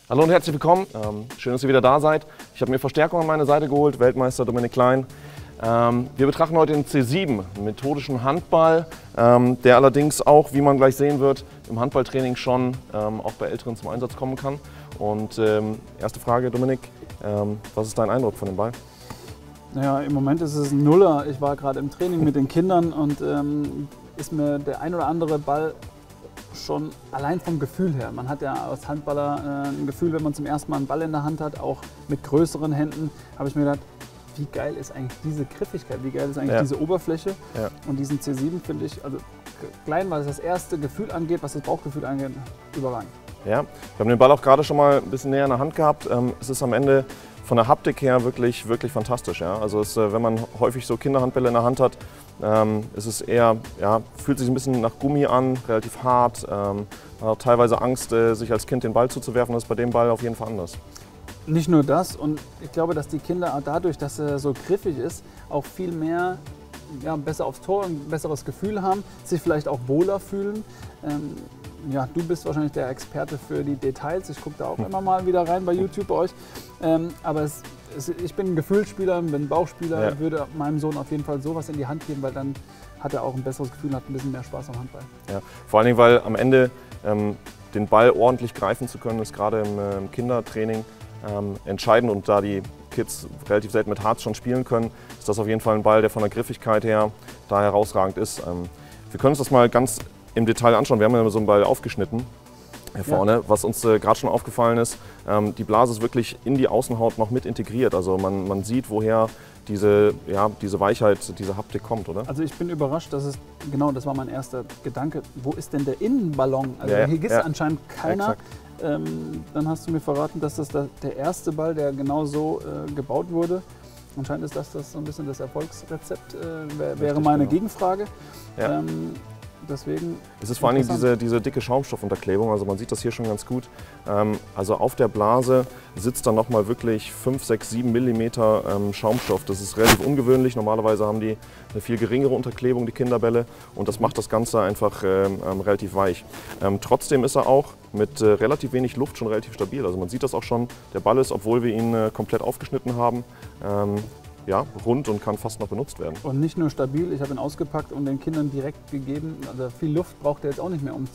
Hallo und herzlich willkommen. Schön, dass ihr wieder da seid. Ich habe mir Verstärkung an meine Seite geholt, Weltmeister Dominik Klein. Wir betrachten heute den C7, einen methodischen Handball, der allerdings auch, wie man gleich sehen wird, im Handballtraining schon auch bei Älteren zum Einsatz kommen kann. Und erste Frage, Dominik, was ist dein Eindruck von dem Ball? Ja, im Moment ist es ein Nuller. Ich war gerade im Training mit den Kindern und ist mir der ein oder andere Ball schon allein vom Gefühl her. Man hat ja als Handballer ein Gefühl, wenn man zum ersten Mal einen Ball in der Hand hat, auch mit größeren Händen, habe ich mir gedacht, wie geil ist eigentlich diese Griffigkeit, wie geil ist eigentlich diese Oberfläche. Ja. Und diesen C7 finde ich, also klein, was das erste Gefühl angeht, was das Bauchgefühl angeht, überragend. Ja, wir haben den Ball auch gerade schon mal ein bisschen näher in der Hand gehabt. Es ist am Ende von der Haptik her wirklich fantastisch. Ja? Also wenn man häufig so Kinderhandbälle in der Hand hat, ist es eher, ja, fühlt sich ein bisschen nach Gummi an, relativ hart. Man hat teilweise Angst, sich als Kind den Ball zuzuwerfen. Das ist bei dem Ball auf jeden Fall anders. Nicht nur das, und ich glaube, dass die Kinder dadurch, dass er so griffig ist, auch viel mehr besser aufs Tor, ein besseres Gefühl haben, sich vielleicht auch wohler fühlen. Ja, du bist wahrscheinlich der Experte für die Details. Ich gucke da auch immer mal wieder rein bei YouTube bei euch. Aber ich bin ein Gefühlsspieler, bin ein Bauchspieler, ja. Würde meinem Sohn auf jeden Fall sowas in die Hand geben, weil dann hat er auch ein besseres Gefühl und hat ein bisschen mehr Spaß am Handball. Ja, vor allen Dingen, weil am Ende den Ball ordentlich greifen zu können, ist gerade im Kindertraining entscheidend, und da die Kids relativ selten mit Harz schon spielen können, ist das auf jeden Fall ein Ball, der von der Griffigkeit her da herausragend ist. Wir können uns das mal ganz im Detail anschauen. Wir haben ja so einen Ball aufgeschnitten hier vorne. Ja. Was uns gerade schon aufgefallen ist, die Blase ist wirklich in die Außenhaut noch mit integriert. Also man sieht, woher diese Weichheit, diese Haptik kommt, oder? Also ich bin überrascht, dass es, genau, das war mein erster Gedanke, wo ist denn der Innenballon? Also hier gibt es anscheinend keiner. Dann hast du mir verraten, dass das der erste Ball, der genau so gebaut wurde. Anscheinend ist das so ein bisschen das Erfolgsrezept, wäre meine Gegenfrage. Ja. Deswegen es ist vor allem diese dicke Schaumstoffunterklebung, also man sieht das hier schon ganz gut. Also auf der Blase sitzt dann nochmal wirklich 5, 6, 7 mm Schaumstoff. Das ist relativ ungewöhnlich. Normalerweise haben die eine viel geringere Unterklebung, die Kinderbälle, und das macht das Ganze einfach relativ weich. Trotzdem ist er auch mit relativ wenig Luft schon relativ stabil. Also man sieht das auch schon, der Ball ist, obwohl wir ihn komplett aufgeschnitten haben, ja, rund und kann fast noch benutzt werden. Und nicht nur stabil, ich habe ihn ausgepackt und den Kindern direkt gegeben. Also viel Luft braucht er jetzt auch nicht mehr, um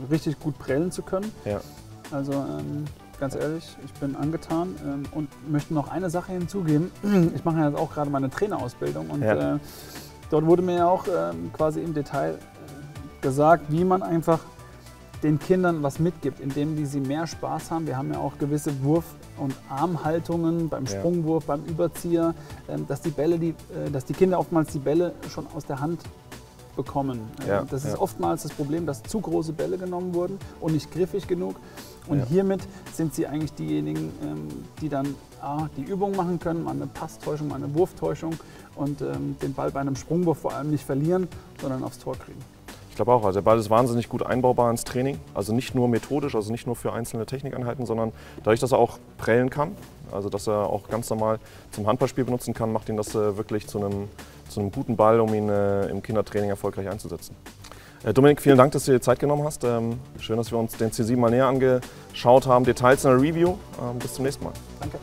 richtig gut prellen zu können. Ja. Also ganz ehrlich, ich bin angetan und möchte noch eine Sache hinzugeben. Ich mache ja jetzt auch gerade meine Trainerausbildung, und dort wurde mir ja auch quasi im Detail gesagt, wie man einfach den Kindern was mitgibt, indem sie mehr Spaß haben. Wir haben ja auch gewisse Wurf- und Armhaltungen beim Sprungwurf, beim Überzieher, dass die Kinder oftmals die Bälle schon aus der Hand bekommen. Das ist oftmals das Problem, dass zu große Bälle genommen wurden und nicht griffig genug. Und hiermit sind sie eigentlich diejenigen, die dann die Übung machen können, mal eine Passtäuschung, mal eine Wurftäuschung, und den Ball bei einem Sprungwurf vor allem nicht verlieren, sondern aufs Tor kriegen. Ich glaube auch, also der Ball ist wahnsinnig gut einbaubar ins Training, also nicht nur methodisch, also nicht nur für einzelne Technikeinheiten, sondern dadurch, dass er auch prellen kann, also dass er auch ganz normal zum Handballspiel benutzen kann, macht ihn das wirklich zu einem guten Ball, um ihn im Kindertraining erfolgreich einzusetzen. Dominik, vielen Dank, dass du dir Zeit genommen hast. Schön, dass wir uns den C7 mal näher angeschaut haben. Details in der Review. Bis zum nächsten Mal. Danke.